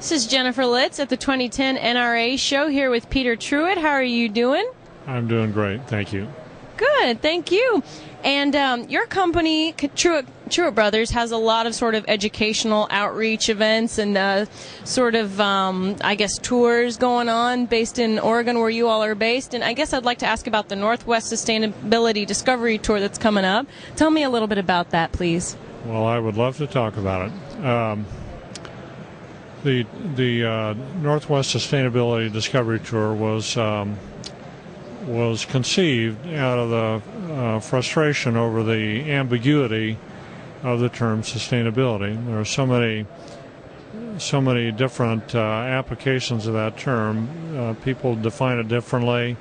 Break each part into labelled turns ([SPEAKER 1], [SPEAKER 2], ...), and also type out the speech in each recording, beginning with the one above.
[SPEAKER 1] This is Jennifer Litz at the 2010 NRA show here with Peter Truitt. How are you doing?
[SPEAKER 2] I'm doing great, thank you.
[SPEAKER 1] Good, thank you. And your company, Truitt Brothers, has a lot of sort of educational outreach events and I guess, tours going on based in Oregon, where you all are based. And I guess I'd like to ask about the Northwest Sustainability Discovery Tour that's coming up. Tell me a little bit about that, please.
[SPEAKER 2] Well, I would love to talk about it. The Northwest Sustainability Discovery Tour was conceived out of the frustration over the ambiguity of the term sustainability. There are so many different applications of that term. People define it differently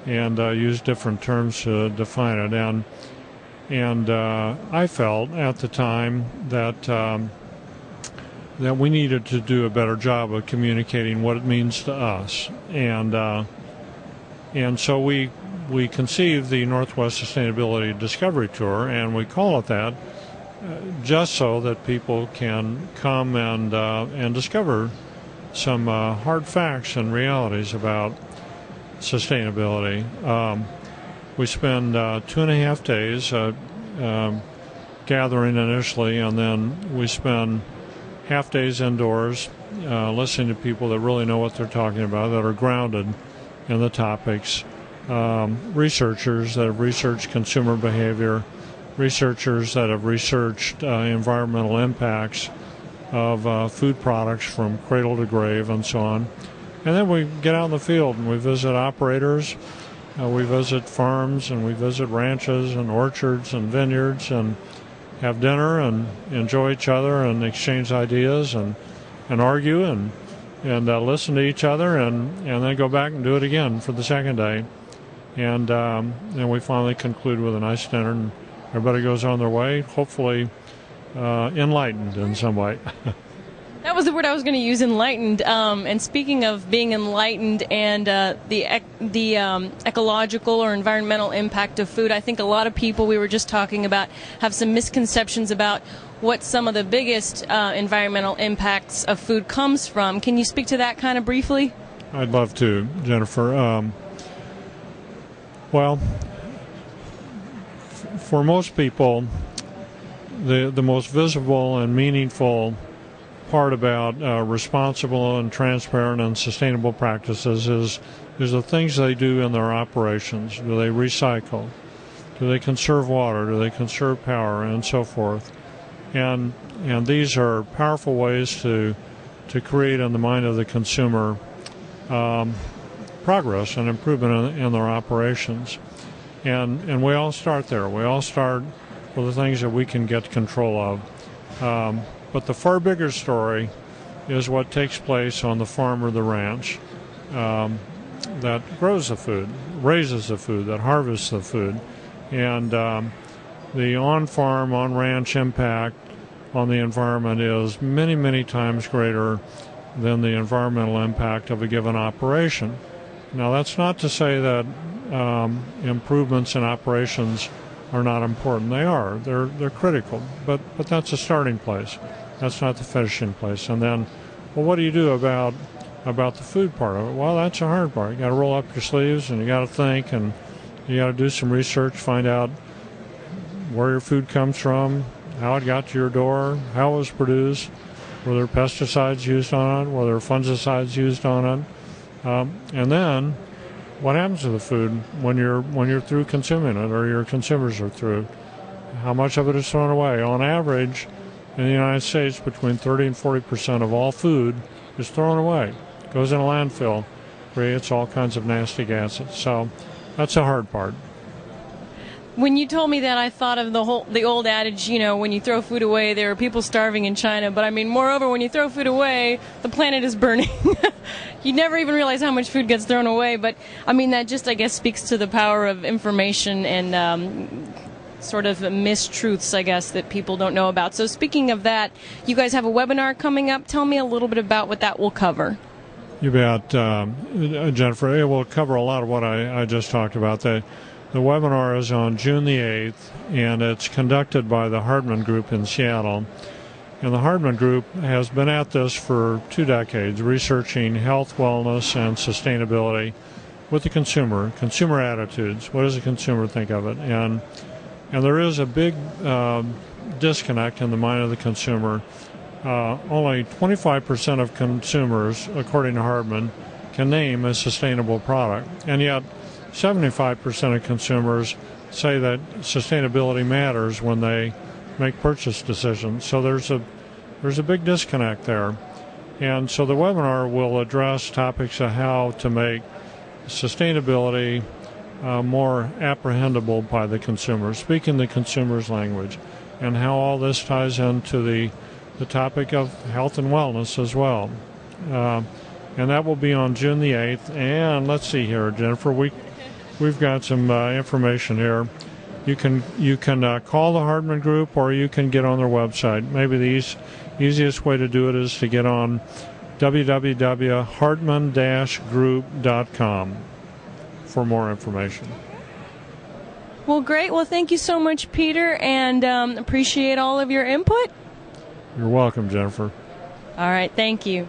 [SPEAKER 2] and use different terms to define it. And I felt at the time that we needed to do a better job of communicating what it means to us. And so we conceived the Northwest Sustainability Discovery Tour, and we call it that just so that people can come and discover some hard facts and realities about sustainability. We spend 2.5 days gathering initially, and then we spend half days indoors listening to people that really know what they're talking about, that are grounded in the topics, researchers that have researched consumer behavior, researchers that have researched environmental impacts of food products from cradle to grave and so on. And then we get out in the field and we visit operators, we visit farms, and we visit ranches and orchards and vineyards, and have dinner and enjoy each other and exchange ideas and argue and listen to each other, and then go back and do it again for the second day. And then we finally conclude with a nice dinner, and everybody goes on their way, hopefully enlightened in some way.
[SPEAKER 1] That was the word I was going to use, enlightened. And speaking of being enlightened and the ecological or environmental impact of food, I think a lot of people, we were just talking about, have some misconceptions about what some of the biggest environmental impacts of food comes from. Can you speak to that kind of briefly?
[SPEAKER 2] I'd love to, Jennifer. Well, for most people, the most visible and meaningful part about responsible and transparent and sustainable practices is the things they do in their operations. Do they recycle? Do they conserve water? Do they conserve power? And so forth. And these are powerful ways to create in the mind of the consumer progress and improvement in their operations. And we all start there. We all start with the things that we can get control of. But the far bigger story is what takes place on the farm or the ranch that grows the food, raises the food, that harvests the food. And the on-farm, on-ranch impact on the environment is many, many times greater than the environmental impact of a given operation. Now, that's not to say that improvements in operations are not important. They are. They're critical. But that's a starting place. That's not the finishing place. And then, well, what do you do about the food part of it? Well, that's the hard part. You got to roll up your sleeves, and you got to think, and you got to do some research, find out where your food comes from, how it got to your door, how it was produced, were there pesticides used on it, were there fungicides used on it, and then what happens to the food when you're through consuming it, or your consumers are through? How much of it is thrown away? On average, in the United States, between 30 and 40% of all food is thrown away, goes in a landfill, creates all kinds of nasty gases. So that's the hard part.
[SPEAKER 1] When you told me that, I thought of the old adage, when you throw food away, there are people starving in China. But I mean, moreover, when you throw food away, the planet is burning. You never even realize how much food gets thrown away. But I mean, that just, I guess, speaks to the power of information and sort of mistruths, I guess, that people don't know about. So speaking of that, you guys have a webinar coming up. Tell me a little bit about what that will cover.
[SPEAKER 2] You bet, Jennifer. It will cover a lot of what I just talked about. The webinar is on June the 8th, and it's conducted by the Hartman Group in Seattle. And the Hardman Group has been at this for 2 decades, researching health, wellness, and sustainability with the consumer attitudes. What does the consumer think of it? And there is a big disconnect in the mind of the consumer. Only 25% of consumers, according to Hardman, can name a sustainable product. And yet 75% of consumers say that sustainability matters when they make purchase decisions. So there's a big disconnect there. And so the webinar will address topics of how to make sustainability more apprehendable by the consumer, speaking the consumer's language, and how all this ties into the topic of health and wellness as well. And that will be on June the 8th. And let's see here, Jennifer, we've got some information here. You can call the Hardman Group, or you can get on their website. Maybe the easiest way to do it is to get on www.hardman-group.com for more information.
[SPEAKER 1] Well, great. Well, thank you so much, Peter, and appreciate all of your input.
[SPEAKER 2] You're welcome, Jennifer.
[SPEAKER 1] All right. Thank you.